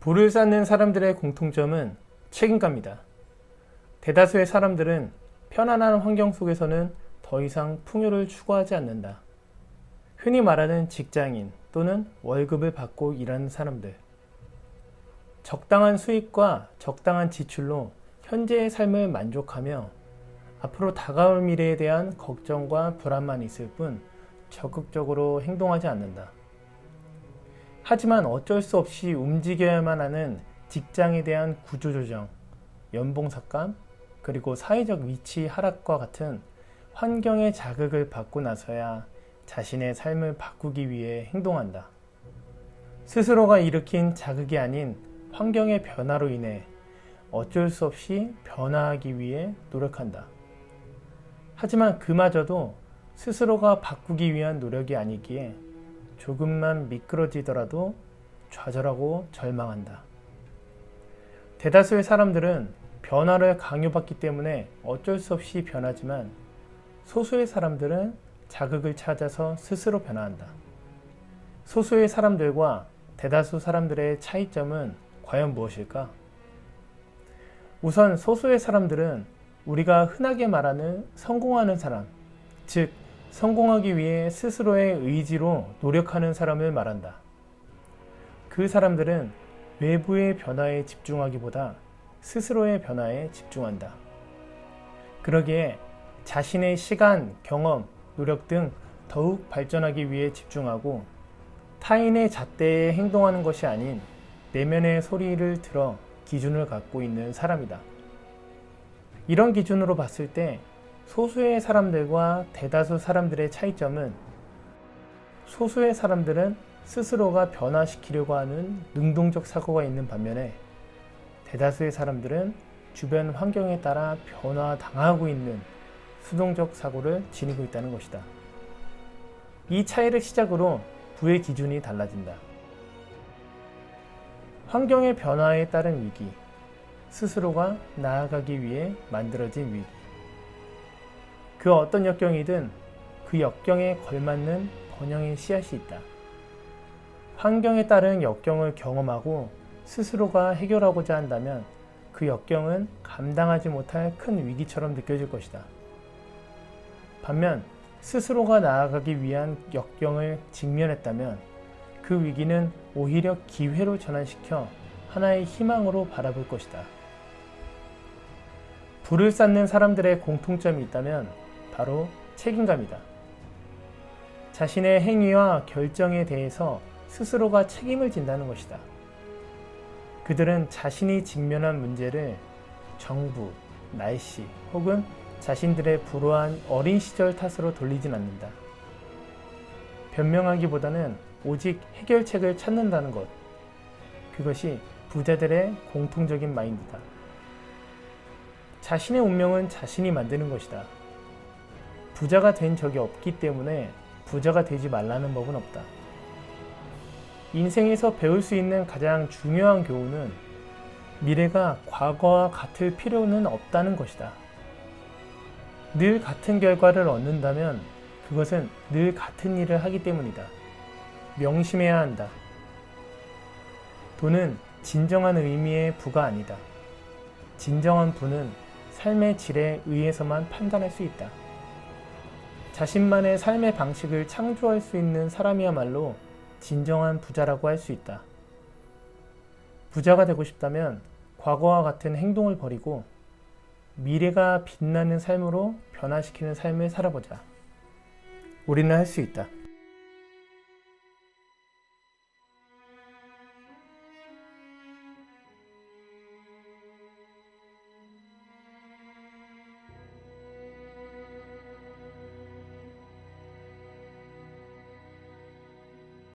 부를 쌓는 사람들의 공통점은 책임감이다. 대다수의 사람들은 편안한 환경 속에서는 더 이상 풍요를 추구하지 않는다. 흔히 말하는 직장인 또는 월급을 받고 일하는 사람들. 적당한 수입과 적당한 지출로 현재의 삶을 만족하며 앞으로 다가올 미래에 대한 걱정과 불안만 있을 뿐 적극적으로 행동하지 않는다. 하지만 어쩔 수 없이 움직여야만 하는 직장에 대한 구조조정, 연봉 삭감, 그리고 사회적 위치 하락과 같은 환경의 자극을 받고 나서야 자신의 삶을 바꾸기 위해 행동한다. 스스로가 일으킨 자극이 아닌 환경의 변화로 인해 어쩔 수 없이 변화하기 위해 노력한다. 하지만 그마저도 스스로가 바꾸기 위한 노력이 아니기에 조금만 미끄러지더라도 좌절하고 절망한다. 대다수의 사람들은 변화를 강요받기 때문에 어쩔 수 없이 변하지만 소수의 사람들은 자극을 찾아서 스스로 변화한다. 소수의 사람들과 대다수 사람들의 차이점은 과연 무엇일까? 우선 소수의 사람들은 우리가 흔하게 말하는 성공하는 사람, 즉 성공하기 위해 스스로의 의지로 노력하는 사람을 말한다. 그 사람들은 외부의 변화에 집중하기보다 스스로의 변화에 집중한다. 그러기에 자신의 시간, 경험, 노력 등 더욱 발전하기 위해 집중하고 타인의 잣대에 행동하는 것이 아닌 내면의 소리를 들어 기준을 갖고 있는 사람이다. 이런 기준으로 봤을 때 소수의 사람들과 대다수 사람들의 차이점은 소수의 사람들은 스스로가 변화시키려고 하는 능동적 사고가 있는 반면에 대다수의 사람들은 주변 환경에 따라 변화당하고 있는 수동적 사고를 지니고 있다는 것이다. 이 차이를 시작으로 부의 기준이 달라진다. 환경의 변화에 따른 위기, 스스로가 나아가기 위해 만들어진 위기. 그 어떤 역경이든 그 역경에 걸맞는 번영의 씨앗이 있다. 환경에 따른 역경을 경험하고 스스로가 해결하고자 한다면 그 역경은 감당하지 못할 큰 위기처럼 느껴질 것이다. 반면 스스로가 나아가기 위한 역경을 직면했다면 그 위기는 오히려 기회로 전환시켜 하나의 희망으로 바라볼 것이다. 부를 쌓는 사람들의 공통점이 있다면 바로 책임감이다. 자신의 행위와 결정에 대해서 스스로가 책임을 진다는 것이다. 그들은 자신이 직면한 문제를 정부, 날씨 혹은 자신들의 불우한 어린 시절 탓으로 돌리진 않는다. 변명하기보다는 오직 해결책을 찾는다는 것. 그것이 부자들의 공통적인 마인드다. 자신의 운명은 자신이 만드는 것이다. 부자가 된 적이 없기 때문에 부자가 되지 말라는 법은 없다. 인생에서 배울 수 있는 가장 중요한 교훈은 미래가 과거와 같을 필요는 없다는 것이다. 늘 같은 결과를 얻는다면 그것은 늘 같은 일을 하기 때문이다. 명심해야 한다. 돈은 진정한 의미의 부가 아니다. 진정한 부는 삶의 질에 의해서만 판단할 수 있다. 자신만의 삶의 방식을 창조할 수 있는 사람이야말로 진정한 부자라고 할 수 있다. 부자가 되고 싶다면 과거와 같은 행동을 버리고 미래가 빛나는 삶으로 변화시키는 삶을 살아보자. 우리는 할 수 있다.